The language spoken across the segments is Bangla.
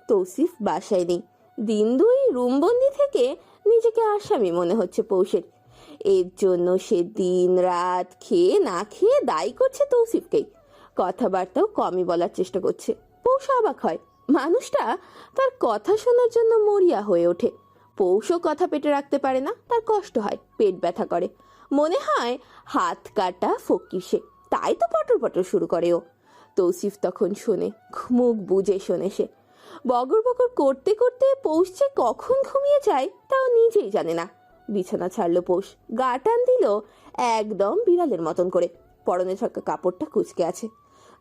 তৌসিফ বাসায় নেই। দিন দুই রুমবন্দি থেকে নিজেকে আসামি মনে হচ্ছে পৌষের। এর জন্য সে দিন রাত খেয়ে না খেয়ে দায়ী করছে তৌসিফকেই। কথাবার্তাও কমই বলার চেষ্টা করছে। পৌষ অবাক হয়, মানুষটা তার কথা শোনার জন্য মরিয়া হয়ে ওঠে। পৌষও কথা পেটে রাখতে পারে না, তার কষ্ট হয়, পেট ব্যথা করে, মনে হয় হাত কাটা ফকির সে, তাই তো পটর পটর শুরু করে ও। তৌসিফ তখন শোনে, মুখ বুঝে শোনে সে। বগর বগর করতে করতে পৌষ যে কখন ঘুমিয়ে যায় তাও নিজেই জানে না। বিছানা ছাড়লো পৌষ, গা টান দিল একদম বিড়ালের মতন করে। পরনে থাকা কাপড়টা কুচকে আছে,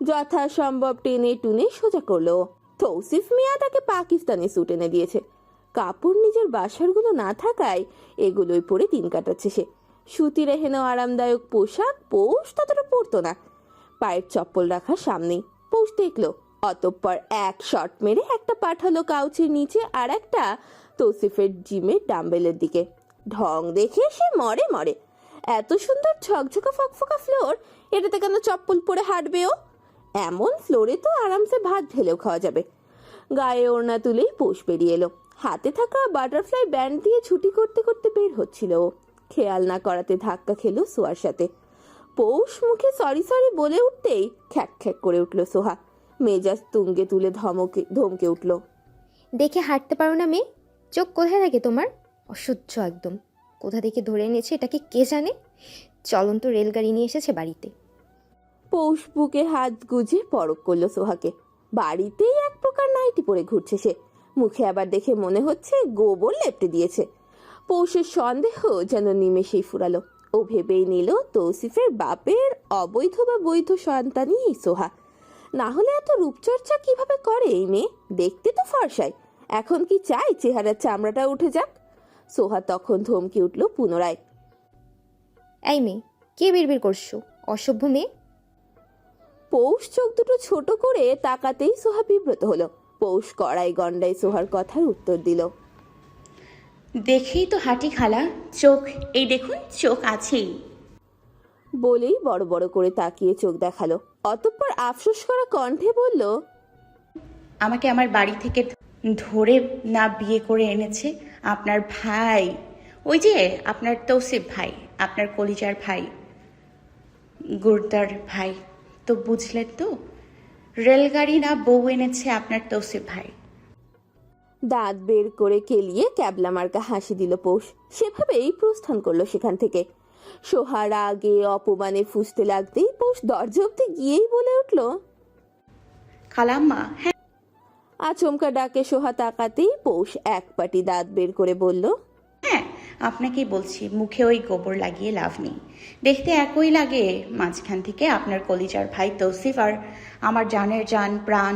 যথাসম্ভব টেনে টুনে সোজা করলো। তৌসিফ মিয়া তাকে পাকিস্তানি স্যুট এনে দিয়েছে। কাপড় নিজের বাসারগুলো না থাকায় এগুলোই পরে দিন কাটাচ্ছে সে। সুতির হেন আরামদায়ক পোশাক পৌষ ততটা পরতো না। পায়ের চপ্পল রাখা সামনেই। পৌষ দেখলো, অতঃপর এক শট মেরে একটা পাঠালো কাউচের নিচে আর একটা তৌসিফের জিমের ডাম্বেলের দিকে। ঢং দেখে সে মরে মরে। এত সুন্দর ঝকঝকা ফকফকা ফ্লোর, এটাতে কেন চপ্পল পরে হাঁটবে ও? এমন ফ্লোরে তো আরামসে ভাত ঢেলেও খাওয়া যাবে। গায়ে ওড়না তুলেই পৌষ বেরিয়ে এলো। হাতে থাকা বাটারফ্লাই ব্যান্ড দিয়ে ছুটি করতে করতে বের হচ্ছিল ও। খেয়াল না করাতে ধাক্কা খেলো সোহার সাথে। পৌষ মুখে সরি সরি বলে উঠতেই খ্যাক খ্যাক করে উঠল সোহা। মেজাজ তুঙ্গে তুলে ধমকে উঠল, দেখে হাঁটতে পারো না মেয়ে? চোখ কোথায় থাকে তোমার? অসহ্য একদম। কোথা থেকে ধরে এনেছে এটাকে কে জানে? চলন্ত রেলগাড়ি নিয়ে এসেছে বাড়িতে। পৌষ বুকে হাত গুজে পরক করলো সোহাকে। বাড়িতেই এক প্রকার নাইটি পরে ঘুরছে সে। মুখে আবার দেখে মনে হচ্ছে গোবর লেপটে দিয়েছে। পৌষের সন্দেহ যেন নিমেষেই ফুরালো। ও ভেবেই নিল তৌসিফের বাপের অবৈধ বা বৈধ সন্তানই এই সোহা। না হলে এত রূপচর্চা কিভাবে করে এই মেয়ে? দেখতে তো ফর্সায়, এখন কি চাই চেহারার চামড়াটা উঠে যাক? সোহা তখন ধমকে উঠল পুনরায়, এই মেয়ে, কে বিড়বিড় করছো? অসভ্য মেয়ে। পৌষ চোখ দুটো ছোট করে তাকাতেই সোহা বিব্রত হলো। পৌষ কড়াই গন্ডায় সোহার কথার উত্তর দিল, দেখেই তো হাঁটি খালা, চোখ এই দেখুন, চোখ আছেই। বলেই বড় বড় করে তাকিয়ে চোখ দেখালো। অতঃপর আফসোস করা কণ্ঠে বলল, আমাকে আমার বাড়ি থেকে ধরে না বিয়ে করে এনেছে আপনার ভাই, ওই যে আপনার তৌসিফ ভাই, আপনার কলিজার ভাই, গুরদার ভাই। তো বুঝলেন তো, রেলগাড়ি না বউ এনেছে আপনার তৌসিফ ভাই। দাঁত বের করে কেলিয়ে ক্যাবলা মার্কা হাসি দিল পৌষ। সেভাবেই প্রস্থান করলো সেখান থেকে। সোহার আগে অপমানে ফুঁসতে লাগতেই পৌষ দরজা অব্দি গিয়েই বলে উঠল, খালাম্মা। হ্যাঁ, আচমকা ডাকে সোহা তাকাতেই পৌষ এক পাটি দাঁত বের করে বলল, হ্যাঁ আপনাকেই বলছি, মুখে ওই গোবর লাগিয়ে লাভ নেই। দেখতে একই লাগে, মাঝখান থেকে আপনার কলিজার ভাই তৌসিফ আর আমার জানের জান প্রাণ,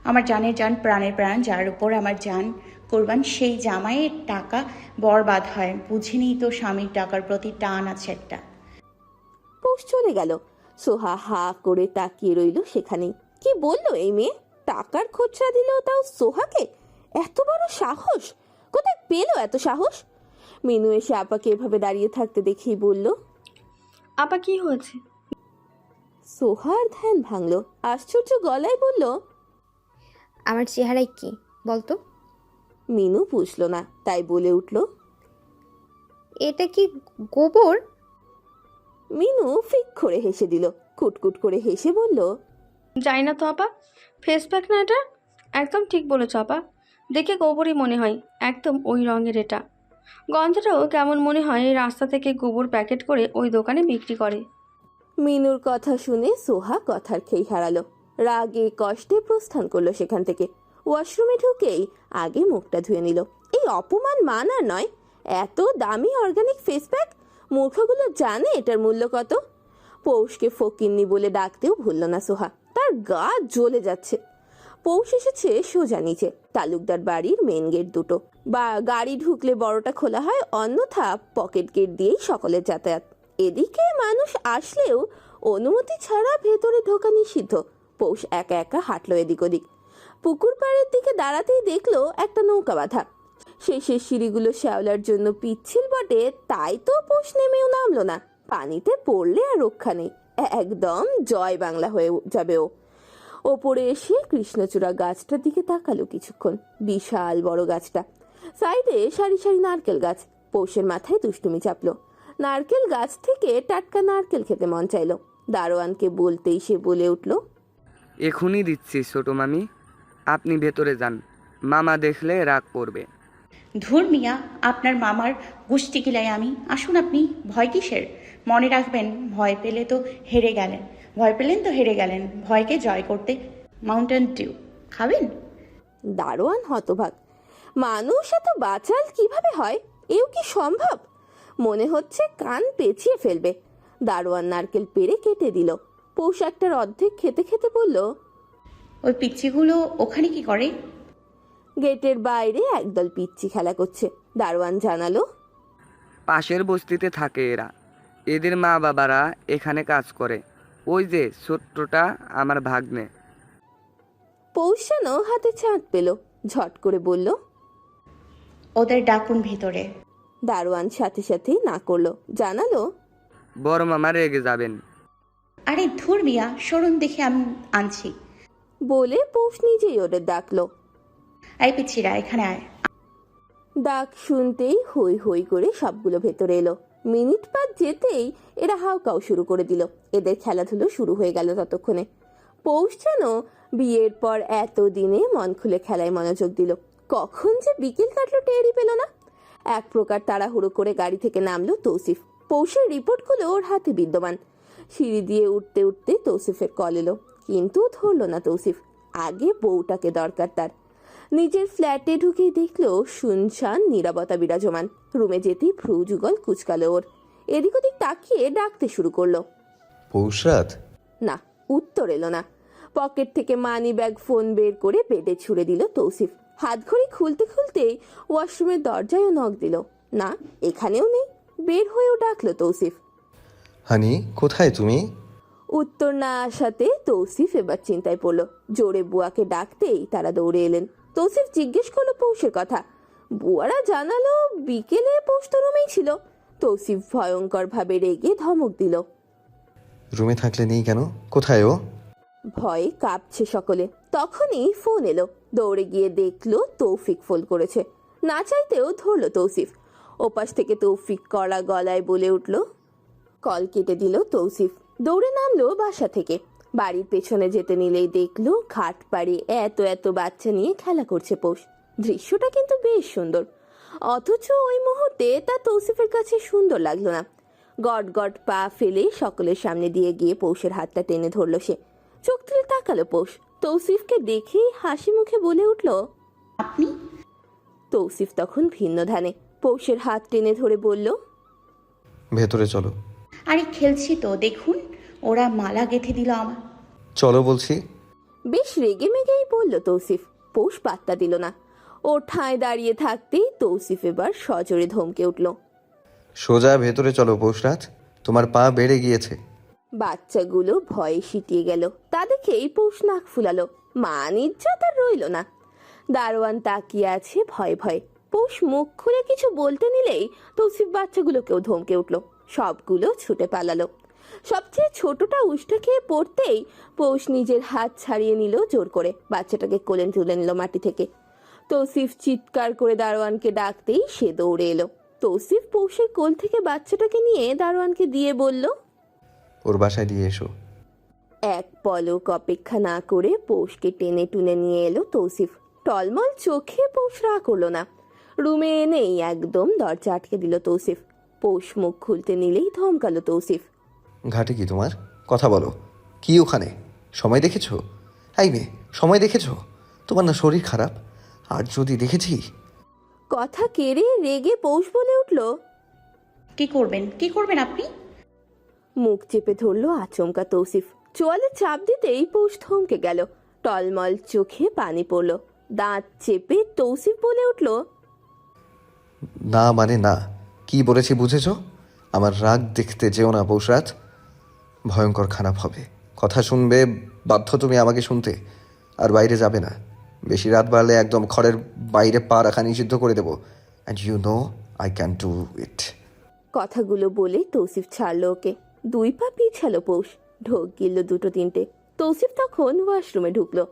আমার জানের জান প্রাণের প্রাণ, যার উপর আমার জান কোরবান, সেই জামাইয়ের টাকা বরবাদ হয়। বুঝিনি তো স্বামীর টাকার প্রতি টান আছে একটা। পৌষ চলে গেল। সোহা হা করে তাকিয়ে রইল সেখানেই। কি বললো এই মেয়ে? টাকার খোঁচরা দিল, তাও সোহাকে? এত বড় সাহস! কোথায় পেল এত সাহস? মিনু এসে আপাকে এভাবে দাঁড়িয়ে থাকতে দেখেই বলল, আপা কি হয়েছে? সোহার ধ্যান ভাঙলো, আশ্চর্য গলায় বলল, আমার চেহারায় কি বলতো? মিনু বুঝলো না, তাই বলে উঠল, এটা কি গোবর? মিনু ফিক করে হেসে দিল। কুটকুট করে হেসে বলল, জানি না তো আপা, ফেস প্যাক না এটা? একদম ঠিক বলেছ আপা, দেখে গোবরই মনে হয়, একদম ওই রঙের এটা। গন্ধটাও কেমন মনে হয় এই রাস্তা থেকে গোবর প্যাকেট করে ওই দোকানে বিক্রি করে। মিনুর কথা শুনে সোহা কথার খেই হারালো। রাগে কষ্টে প্রস্থান করলো সেখান থেকে। ওয়াশরুমে ঢুকেই আগে মুখটা ধুয়ে নিল। এই অপমান মানা নয়। এত দামি অর্গানিক ফেস প্যাক, মূর্খগুলো জানে এটার মূল্য কত। পৌষকে ফকিন্নি বলে ডাকতেও ভুলল না সোহা। তার গা জ্বলে যাচ্ছে। পৌষ এসেছে সোজা নিচে, তালুকদার বাড়ির মেন গেট দুটো। বা গাড়ি ঢুকলে বড়টা খোলা হয়, অন্যথা পকেট গেট দিয়েই সকলের যাতায়াত। এদিকে মানুষ আসলেও অনুমতি ছাড়া ভেতরে ঢোকা নিষিদ্ধ। পৌষ একা একা হাঁটলো এদিক ওদিক। পুকুর পাড়ের দিকে দাঁড়াতেই দেখলো একটা নৌকা বাঁধা। শেষের সিঁড়িগুলো শ্যাওলার জন্য পিচ্ছিল বটে, তাই তো পৌষ নেমেও নামলো না। পানিতে পড়লে আর রক্ষা নেই, একদম জয় বাংলা হয়ে যাবে ও। ওপরে এসে কৃষ্ণচূড়া গাছটার দিকে তাকালো কিছুক্ষণ। বিশাল বড় গাছটা, সাইডে সারি সারি নারকেল গাছ। পৌষের মাথায় দুষ্টুমি চাপলো। নারকেল গাছ থেকে টাটকা নারকেল খেতে মন চাইলো। দারোয়ানকে বলতেই সে বলে উঠল, এখনই দিচ্ছি ছোট মামি, আপনি ভেতরে যান, মামা দেখলে রাগ করবে। ধুর মিয়া, আপনার মামার গুষ্টি কিলাই আমি। আসুন আপনি, ভয় কিসের? মনে রাখবেন, ভয় পেলেন তো হেরে গেলেন। ভয়কে জয় করতে মাউন্টেন ডিউ খাবেন? দারোয়ান হতবাক। মানুষ এত বাচাল কিভাবে হয়? এও কি সম্ভব? মনে হচ্ছে কান পেঁচিয়ে ফেলবে। দারোয়ান নারকেল পেড়ে কেটে দিল। পৌষ একটার অর্ধেক খেতে খেতে বলল, ওই পিচ্ছিগুলো ওখানে কি করে? গেটের বাইরে একদল পিচ্চি খেলা করছে। দারোয়ান জানালো, পাশের বস্তিতে থাকে এরা, এদের মা বাবারা এখানে কাজ করে। ওই যে ছোট্টটা আমার ভাগ্নে। পৌষ যেন হাতে চাঁদ পেল, ঝট করে বলল, ওদের ডাকুন ভেতরে। দারোয়ান সাথে সাথেই না করলো, জানালো, বড় মামা রেগে যাবেন। আরে ধুর মিয়া, সরুন দেখে আমি আনছি। বলে পৌষ নিজেই ওদের ডাকলো। এই পিচ্ছিরা এখানে আয়। ডাক শুনতেই হই হই করে সবগুলো ভেতরে এলো। মিনিট পাঁচ যেতেই এরা হাউকাও শুরু করে দিল। এদের খেলাধুলো শুরু হয়ে গেল ততক্ষণে। পৌষ যেন বিয়ের পর এতদিনে মন খুলে খেলায় মনোযোগ দিল। কখন যে বিকেল কাটলো টেরই পেল না। এক প্রকার তাড়াহুড়ো করে গাড়ি থেকে নামলো তৌসিফ। পৌষের রিপোর্টগুলো ওর হাতে বিদ্যমান। সিঁড়ি দিয়ে উঠতে উঠতে তৌসিফের কল এলো, কিন্তু ধরলো না তৌসিফ। আগে বউটাকে দরকার তার। নিজের ফ্ল্যাটে ঢুকেই দেখলো শুনশান নীরবতা বিরাজমান। রুমে যেতেই ভ্রু যুগল কুচকালো ওর। এদিক ওদিক তাকিয়ে ডাকতে শুরু করলো। পৌষরাত? না, উত্তর এলো না। পকেট থেকে মানি ব্যাগ ফোন বের করে বেডে ছুড়ে দিল তৌসিফ। হাত ঘড়ি খুলতে খুলতেই ওয়াশরুমের দরজায়ও নক দিল। না, এখানেও নেই। বের হয়েও ডাকলো তৌসিফ। হানি, কোথায় তুমি? উত্তর না আসাতে তৌসিফ এবার চিন্তায় পড়ল। জোরে বুয়াকে ডাকতেই তারা দৌড়ে এলেন। তৌসিফ জিজ্ঞেস করলো পৌষের কথা। বুয়ারা জানালো বিকেলে পৌষ তো রুমেই ছিল। তৌসিফ ভয়ঙ্কর ভাবে রেগে ধমক দিল। রুমে থাকলে নেই কেন? কোথায় ও? ভয়ে কাঁপছে সকলে। তখনই ফোন এলো। দৌড়ে গিয়ে দেখলো তৌফিক ফোন করেছে। না চাইতেও ধরলো তৌসিফ। ওপাশ থেকে তৌফিক কড়া গলায় বলে উঠল। কল কেটে দিল তৌসিফ। দৌড়ে নামলো বাসা থেকে। বাড়ির পেছনে যেতে নিলেই দেখলো ঘাট পাড়ে এত এত বাচ্চা নিয়ে খেলা করছে পৌষ। দৃশ্যটা কিন্তু বেশ সুন্দর, অথচ ওই মুহূর্তে তা তৌসিফের কাছে সুন্দর লাগলো না। গট গট পা ফেলে সকলের সামনে দিয়ে গিয়ে পৌষের হাতটা টেনে ধরলো সে। চোখ তুলে তাকালো পৌষ। তৌসিফকে দেখেই হাসি মুখে বলে উঠল, আপনি? তৌসিফ তখন ভিন্ন ধানে পৌষের হাত টেনে ধরে বলল, ভেতরে চলো। আরে খেলছি তো, দেখুন ওরা মালা গেঁথে দিল আমার। চলো বলছি। বেশ রেগে মেগেই বলল তৌসিফ। পৌষ পাত্তা দিল না। ও ঠায় দাঁড়িয়ে থাকতেই তৌসিফ এবার সজোরে ধমকে উঠল, সোজা ভেতরে চলো পৌষরাত, তোমার পা বেড়ে গিয়েছে। বাচ্চাগুলো ভয়ে সিটিয়ে গেল। তা দেখেই পৌষ নাক ফুলালো। মান ইজ্জত আর রইল না। দারোয়ান তাকিয়ে আছে ভয়ে ভয়ে। পৌষ মুখ খুলে কিছু বলতে নিলেই তৌসিফ বাচ্চাগুলোকেও ধমকে উঠল। সবগুলো ছুটে পালালো। সবচেয়ে ছোটটা উষ্টা খেয়ে পড়তেই পৌষ নিজের হাত ছাড়িয়ে নিল জোর করে। বাচ্চাটাকে কোলে তুলে নিল মাটি থেকে। তৌসিফ চিৎকার করে দারোয়ানকে ডাকতেই সে দৌড়ে এলো। তৌসিফ পৌষের কোল থেকে বাচ্চাটাকে নিয়ে দারোয়ানকে দিয়ে বলল, ওর বাসায় দিয়ে এসো। এক পলক অপেক্ষা না করে পৌষকে টেনে টুনে নিয়ে এলো তৌসিফ। টলমল চোখে পৌষ রাগ করলো না। রুমে এনেই একদম দরজা আটকে দিল তৌসিফ। পৌষ মুখ খুলতে নিলেই ধমকালো তৌসিফ, ঘাটে কি তোমার? কথা বলো। কি ওখানে? সময় দেখেছো? এই মেয়ে, সময় দেখেছো? তোমার না শরীর খারাপ? আর যদি দেখেছি। কথা কেড়ে রেগে পৌষ বলে উঠল, কি করবেন আপনি? মুখ চেপে ধরলো আচমকা তৌসিফ। চোয়ালে চাপ দিতেই পৌষ থমকে গেল। টলমল চোখে পানি পড়ল। দাঁত চেপে তৌসিফ বলে উঠল, না মানে না। কি বলেছি বুঝেছো? আমার রাগ দেখতে যেও না পৌষরাত, ভয়ঙ্কর খারাপ হবে। কথা শুনবে, বাধ্য তুমি আমাকে শুনতে। আর বাইরে যাবে না। বেশি রাত বাড়লে একদম ঘরের বাইরে পা রাখা নিষিদ্ধ করে দেবো। And you know I can do it. কথাগুলো বলে তৌসিফ ছাড়লো ওকে। দুই পা পিছালো পৌষ। ঢোক গিলল দুটো তিনটে। তৌসিফ তখন ওয়াশরুমে ঢুকলো।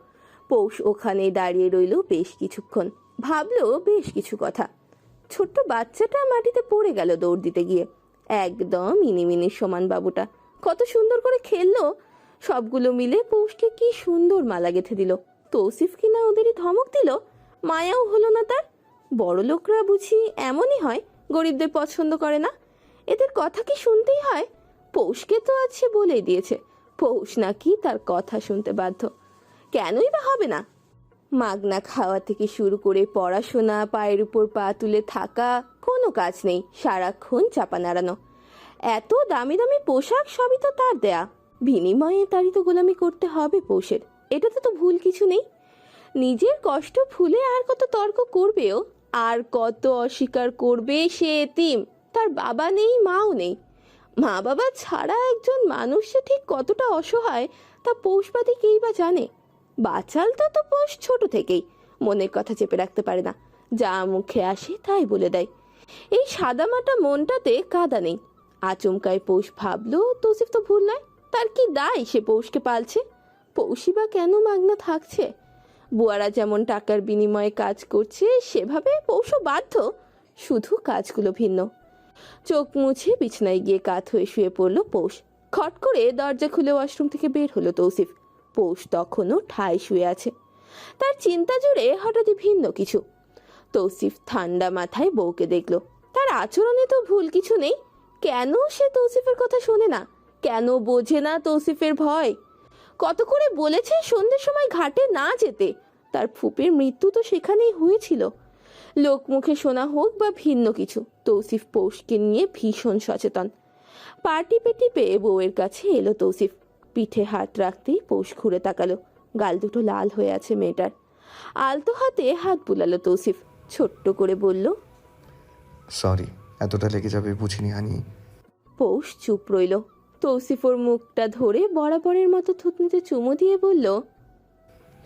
পৌষ ওখানে দাঁড়িয়ে রইল বেশ কিছুক্ষণ, ভাবলো বেশ কিছু কথা। ছোট্ট বাচ্চাটা মাটিতে পড়ে গেল দৌড় দিতে গিয়ে, একদম ইনিমিনির সমান বাবুটা কত সুন্দর করে খেললো। সবগুলো মিলে পৌষকে কি সুন্দর মালা গেঁথে দিল। তৌসিফ কিনা ওদেরই ধমক দিল, মায়াও হলো না তার। বড় লোকরা বুঝি এমনই হয়, গরিবদের পছন্দ করে না। এদের কথা কি শুনতেই হয়? পৌষকে তো আজ সে বলেই দিয়েছে পৌষ নাকি তার কথা শুনতে বাধ্য। কেনই বা হবে না? মাগনা খাওয়া থেকে শুরু করে পড়াশোনা, পায়ের উপর পা তুলে থাকা, কোনো কাজ নেই, সারাক্ষণ চাপা নাড়ানো। এত দামি দামি পোশাক সবই তো তার দেয়া, বিনিময়ে তারই তো গোলামি করতে হবে পৌষের। এটাতে তো ভুল কিছু নেই। নিজের কষ্ট ভুলে আর কত তর্ক করবেও, আর কত অস্বীকার করবে। সে এতিম, তার বাবা নেই, মাও নেই। মা বাবা ছাড়া একজন মানুষ সে ঠিক কতটা অসহায় তা পৌষবাদী কেই বা জানে। বাচাল তো পৌষ ছোট থেকেই মনের কথা চেপে রাখতে পারে না, যা মুখে আসে তাই বলে দেয়। এই সাদামাটা মনটাতে কাদা নেই। আচমকায় পৌষ ভাবলো তৌসিফ তো ভুল নয়, তার কি দায় সে পৌষকে পালছে? পৌষই বা কেন মাগনা থাকছে? বুয়ারা যেমন টাকার বিনিময়ে কাজ করছে সেভাবে পৌষও বাধ্য, শুধু কাজগুলো ভিন্ন। চোখ মুছে বিছানায় গিয়ে কাত হয়ে শুয়ে পড়ল পৌষ। খট করে দরজা খুলে ওয়াশরুম থেকে বের হলো তৌসিফ। পৌষ তখনও ঠায় শুয়ে আছে, তার চিন্তা জুড়ে হঠাৎই ভিন্ন কিছু। তৌসিফ ঠান্ডা মাথায় বউকে দেখলো। তার আচরণে তো ভুল কিছু নেই, কেন সে তৌসিফের কথা শোনে না? কেন বোঝে না তৌসিফের ভয়? কত করে বলেছে সন্ধ্যের সময় ঘাটে না যেতে, তার ফুপের মৃত্যু তো সেখানেই হয়েছিল। লোক মুখে শোনা হোক বা ভিন্ন কিছু, তৌসিফ পৌষকে নিয়ে ভীষণ সচেতন। পা টিপে টিপে বউয়ের কাছে এলো তৌসিফ। পিঠে হাত রাখতেই পৌষ ঘুরে তাকালো, গাল দুটো লাল হয়ে আছে মেয়েটার। আলতো হাতে হাত বুলালো তৌসিফ, ছোট্ট করে বলল, সরি, এতটা লেগে যাবে বুঝিনি হানি। পৌষ চুপ রইল। তৌসিফ ওর মুখটা ধরে বরাবরের মতো থুতনিতে চুমু দিয়ে বলল,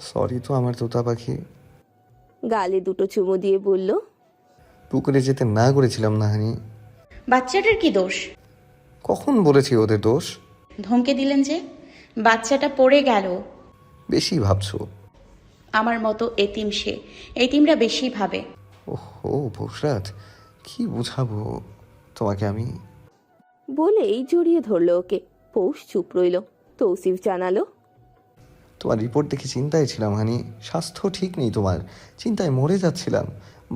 সরি তো আমার তোতা পাখি। গালে দুটো চুমু দিয়ে বলল, পুকুরে যেতে না করেছিলাম না হানি। বাচ্চাটার কি দোষ? কখন বলেছি ওদের দোষ? ধমকে দিলেন যে, বাচ্চাটা পড়ে গেল। বেশি ভাবছো। আমার মতো এতিম সে, এতিমরা বেশি ভাবে। ওহো পৌষরাত, কি বুঝাবো তোমাকে আমি। বলেই জড়িয়ে ধরলো ওকে। পৌষ চুপ রইল। তৌসিফ জানালো, তোমার রিপোর্ট দেখে চিন্তায় ছিলাম হানি, স্বাস্থ্য ঠিক নেই তোমার, চিন্তায় মরে যাচ্ছিলাম।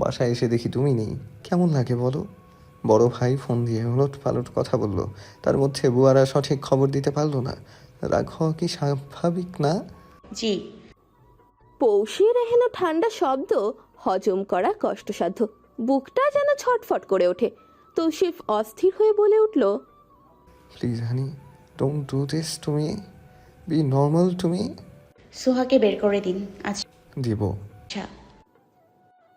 বাসায় এসে দেখি তুমি নেই, কেমন লাগে বলো? বড় ভাই ফোন দিয়ে উলট পালট কথা বললো, তার মধ্যে বুয়ারা সঠিক খবর দিতে পারলো না। রাগ হওয়া কি স্বাভাবিক না? জি। পৌষের এহেন ঠান্ডা শব্দ হজম করা কষ্টসাধ্য, বুকটা যেন ছটফট করে ওঠে। তৌসিফ অস্থির হয়ে বলে উঠল, please honey, don't do this to me, be normal to me. সোহাকে বের করে দিন। দিব। আচ্ছা।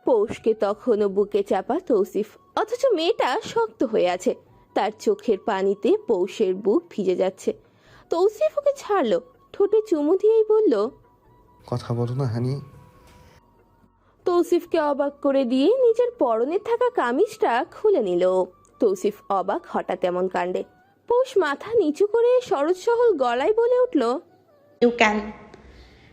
পৌষকে তখনও বুকে চাপা তৌসিফ, অথচ মেয়েটা শক্ত হয়ে আছে। তার চোখের পানিতে পৌষের বুক ভিজে যাচ্ছে। তৌসিফ ওকে ছাড়লো, ঠোঁটে চুমু দিয়েই বলল, কথা বলো না হানি। তৌসিফকে অবাক করে দিয়ে নিজের পরনে থাকা কামিজটা খুলে নিল। তৌসিফ অবাক হঠাৎ এমন কাণ্ডে। পৌষ মাথা নিচু করে সরজ সহল গলায় বলে উঠল, ইউ ক্যান।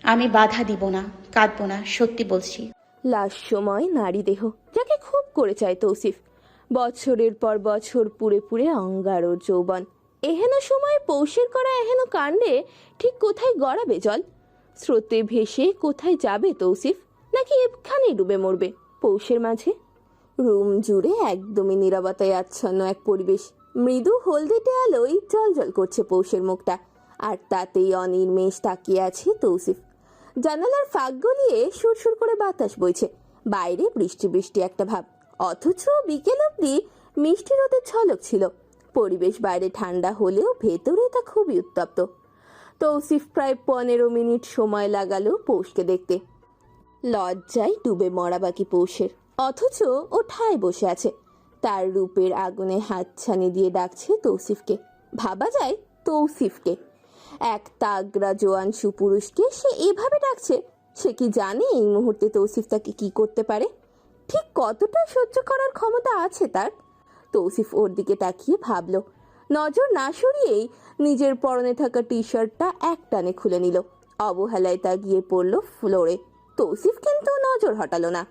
আমি বাধা দিব না, কাঁদবো না, সত্যি বলছি। লাশময় নারী দেহ, যাকে খুব করে চায় তৌসিফ। বছরের পর বছর পুড়ে পুড়ে অঙ্গার ওর যৌবন। এহেন সময় পৌষের করা এহেন কাণ্ডে ঠিক কোথায় গড়াবে জল? স্রোতে ভেসে কোথায় যাবে তৌসিফ? নাকি এখানেই ডুবে মরবে পৌষের মাঝে? রুম জুড়ে একদমই নীরবতায় আচ্ছন্ন এক পরিবেশ। মৃদু হলদেটে আলোয় জল জল করছে পৌষের মুখটা, আর তাতেই অনির্মেষ তাকিয়ে আছে তৌসিফ। জানালার ফাঁক গলিয়ে সুরসুর করে বাতাস বইছে, বাইরে বৃষ্টি বৃষ্টি একটা ভাব, অথচ বিকেল অব্দি মিষ্টি রোদের ঝলক ছিল। পরিবেশ বাইরে ঠান্ডা হলেও ভেতরে তা খুবই উত্তপ্ত। তৌসিফ প্রায় 15 মিনিট সময় লাগালো পৌষকে দেখতে। লজ্জায় ডুবে মরা বাকি পৌষের, অথচ ও ঠায় বসে আছে। তার রূপের আগুনে হাতছানি দিয়ে ডাকছে তৌসিফকে। ভাবা যায় তৌসিফকে, এক তাগড়া জোয়ান সুপুরুষকে সে এভাবে ডাকছে। সে কি জানে এই মুহূর্তে তৌসিফ তাকে কি করতে পারে? ঠিক কতটা সহ্য করার ক্ষমতা আছে তার? তৌসিফ ওর দিকে তাকিয়ে ভাবল, নজর না সরিয়েই নিজের পরনে থাকা টি শার্টটা একটানে খুলে নিল। অবহেলায় তা গিয়ে পড়ল ফ্লোরে। তৌসিফ কিন্তু নজর হটালো না।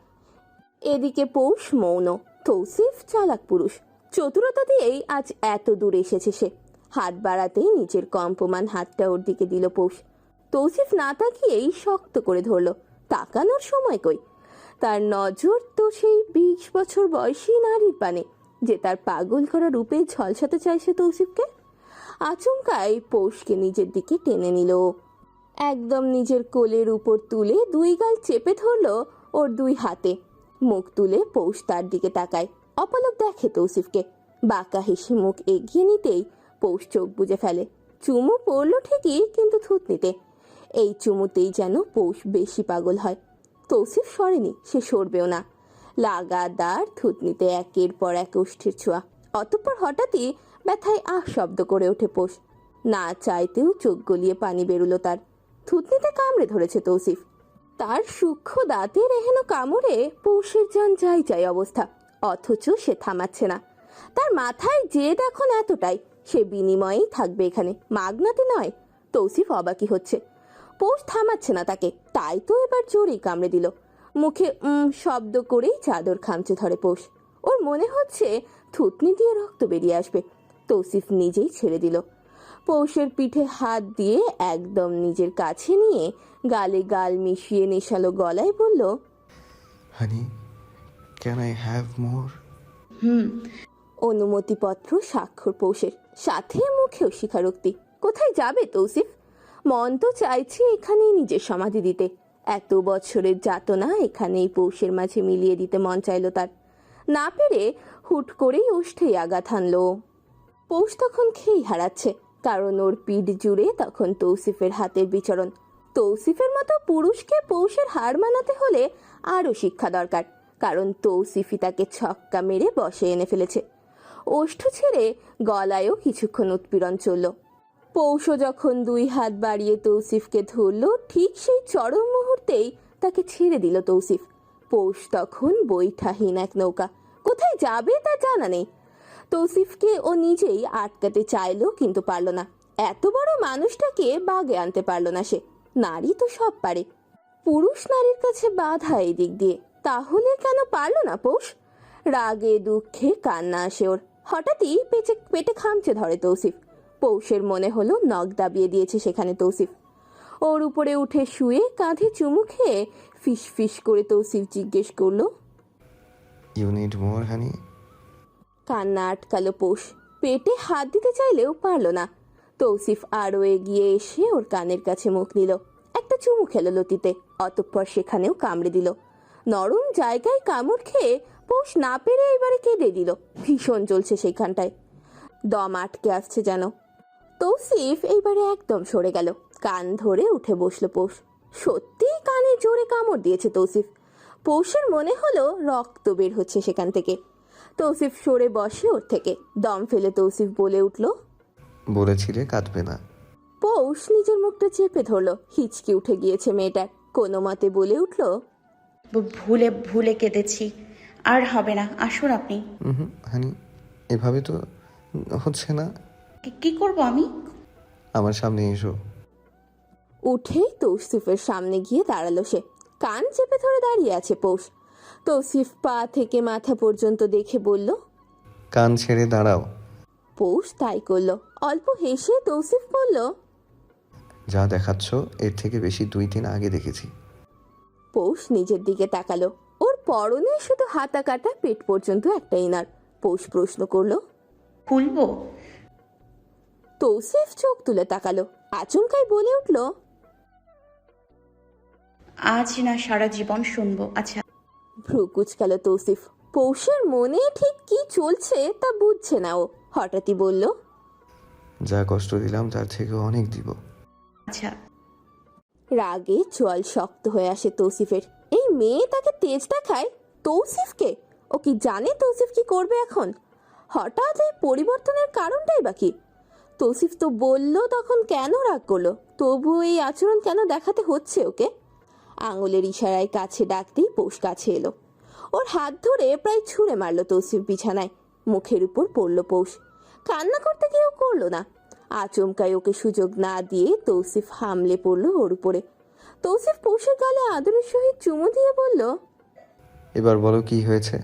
এদিকে পৌষ মৌন, তৌসিফ চালাক পুরুষ। চতুরতা দিয়েই আজ এত দূর এসেছে সে। হাত বাড়াতেই নিচের কম্পমান হাতটা ওর দিকে দিল পৌষ। তৌসিফ না তাকিয়েই শক্ত করে ধরল। তাকানোর সময় কই, তার নজর তো সেই 20 বছর বয়সী নারীর পানে, যে তার পাগল করা রূপে ঝলসাতে চাইছে তৌসিফকে। আচমকাই পৌষকে নিজের দিকে টেনে নিল। একদম নিজের কোলের উপর তুলে 2 গাল চেপে ধরল ওর 2 হাতে। মুখ তুলে পৌষ তার দিকে তাকায়, অপলক দেখে তৌসিফকে। বাঁকা হেসে মুখ এগিয়ে নিতেই পৌষ চোখ বুজে ফেলে। চুমু পড়ল ঠিকই, কিন্তু থুতনিতে। এই চুমুতেই যেন পৌষ বেশি পাগল হয়। তৌসিফ সরেনি, সে সরবেও না। লাগাতার থুতনিতে একের পর এক ওষ্ঠের ছোঁয়া। অতঃপর হঠাৎই ব্যথায় আহ শব্দ করে ওঠে পৌষ। না চাইতেও চোখ গলিয়ে পানি বেরুলো তার। থুতনিতে কামড়ে ধরেছে তৌসিফ। তার সূক্ষ্ম দাঁতের এহেন কামড়ে পৌষের জান যাই যাই অবস্থা, অথচ সে থামাচ্ছে না। তার মাথায় জেদ এখন এতটাই, সে বিনিময়েই থাকবে এখানে, মাগনাতে নয়। তৌসিফ অবাকই হচ্ছে। পৌষ থামাচ্ছে না তাকে, তাই তো এবার জোরেই কামড়ে দিল। মুখে শব্দ করেই চাদর খামচে ধরে পৌষ। ওর মনে হচ্ছে থুতনি দিয়ে রক্ত বেরিয়ে আসবে। তৌসিফ নিজেই ছেড়ে দিল। পৌষের পিঠে হাত দিয়ে একদম নিজের কাছে নিয়ে গালে গাল মিশিয়ে নেশালো গলায় বলল, হানি, ক্যান আই হ্যাভ মোর? অনুমতিপত্র স্বাক্ষর পৌষের, সাথে মুখেও স্বীকারোক্তি। কোথায় যাবে তৌসিফ? মন তো চাইছে এখানেই নিজের সমাধি দিতে। এত বছরের যাতনা এখানেই পৌষের মাঝে মিলিয়ে দিতে মন চাইল তার। না পেরে হুট করেই ওষ্ঠেই আঘাত হানলো। পৌষ তখন খেই হারাচ্ছে, কারণ ওর পিঠ জুড়ে তখন তৌসিফের হাতের বিচরণ। তৌসিফের মতো পুরুষকে পৌষের হার মানাতে হলে আরও শিক্ষা দরকার, কারণ তৌসিফই তাকে ছক্কা মেরে বসে এনে ফেলেছে। ওষ্ঠ ছেড়ে গলায়ও কিছুক্ষণ উৎপীড়ন চলল। পৌষ যখন 2 হাত বাড়িয়ে তৌসিফকে ধরল, ঠিক সেই চরম মুহূর্তেই তাকে ছেড়ে দিল তৌসিফ। পৌষ তখন বৈঠাহীন এক নৌকা, কোথায় যাবে তা জানা নেই। তৌসিফকে ও নিজেই আটকাতে চাইলো, কিন্তু পারল না। এত বড় মানুষটাকে বাগে আনতে পারল না সে। নারী তো সব পারে, পুরুষ নারীর কাছে বাধা এই দিক দিয়ে। তাহলে কেন পারল না পৌষ? রাগে দুঃখে কান্না আসে ওর। হঠাৎই পেটে খামচে ধরে তৌসিফ। পৌষের মনে হলো নখ দাবিয়ে দিয়েছে সেখানে তৌসিফ। ওর উপরে উঠে শুয়ে কাঁধে চুমু খেয়ে ফিস ফিস করে তৌসিফ জিজ্ঞেস করলো, ইউ নিড মোর হানি? কান্না আটকালো পৌষ। পেটে হাত দিতে চাইলেও পারল না। তৌসিফ আরও এগিয়ে এসে ওর কানের কাছে মুখ নিল, একটা চুমু খেলো লতিতে, অতঃপর সেখানেও কামড়ে দিল। নরম জায়গায় কামড় খেয়ে পৌষ না পেরে এবারে কেঁদে দিল। ভীষণ জ্বলছে সেইখানটায়, দম আটকে আসছে যেন। তৌসিফ এইবারে একদম সরে গেল, কান ধরে উঠে বসলো পৌষ। সত্যি কানে জোরে কামড় দিয়েছে তৌসিফ। পৌষের মনে হলো রক্ত বের হচ্ছে সেখান থেকে। তৌসিফ সরে বসে ওর থেকে। দম ফেলে তৌসিফ বলে উঠল, বলেছিলে কাঁদবে না। পৌষ নিজের মুখটা চেপে ধরলো। হিচকি উঠে গিয়েছে মেয়েটার। কোনো মতে বলে উঠল, ভুলে ভুলে কেঁদেছি, আর হবে না, আসুন আপনি। হানি, এভাবে তো হচ্ছে না। কি করব আমি? আমার সামনে এসো। উঠে তৌসিফের সামনে গিয়ে দাঁড়ালো সে। কান চেপে ধরে দাঁড়িয়ে আছে পৌষ। তৌসিফ পা থেকে মাথা পর্যন্ত দেখে বলল, কান ছেড়ে দাঁড়াও। পৌষ তাই করলো। অল্প হেসে তৌসিফ বলল, যা দেখাচ্ছ এর থেকে বেশি 2 দিন আগে দেখেছি। পৌষ নিজের দিকে তাকালো। ওর পরনে শুধু হাতা কাটা পেট পর্যন্ত একটা ইনার। পৌষ প্রশ্ন করলো, খুলবো? তৌসিফ চোখ তুলে তাকালো। আচমকাই বলে উঠল, আজ না সারা জীবন শুনবো। আচ্ছা। ভ্রু কুচকালো তৌসিফ। পৌষের মনে ঠিক কি চলছে তা বুঝছে না ও। হঠাৎই বলল, যা কষ্ট দিলাম তার থেকে অনেক দিব। আচ্ছা। রাগে চোয়াল শক্ত হয়ে আসে তৌসিফের। এই মেয়ে তাকে তেজ দেখায়। তৌসিফকে? ও কি জানে তৌসিফ কি করবে এখন? হঠাৎ এই পরিবর্তনের কারণটাই বা কি? তৌসিফ তো বলল তখন, কেন রাগ করলো? তবু এই আচরণ কেন দেখাতে হচ্ছে ওকে? আঙুলের ইশারায় কাছে ডাকতেই পৌষ কাছে এলো। ওর হাত ধরে প্রায় ছুঁড়ে মারলো তৌসিফ বিছানায়। মুখের উপর পড়ল পৌষ। কান্না করতে গিয়েও করলো না। আচমকাই ওকে সুযোগ না দিয়ে তৌসিফ হামলে পড়লো ওর উপরে। তৌসিফ পৌষের গালে আদরের সহিত চুমু দিয়ে বলল, এবার বলো কি হয়েছে।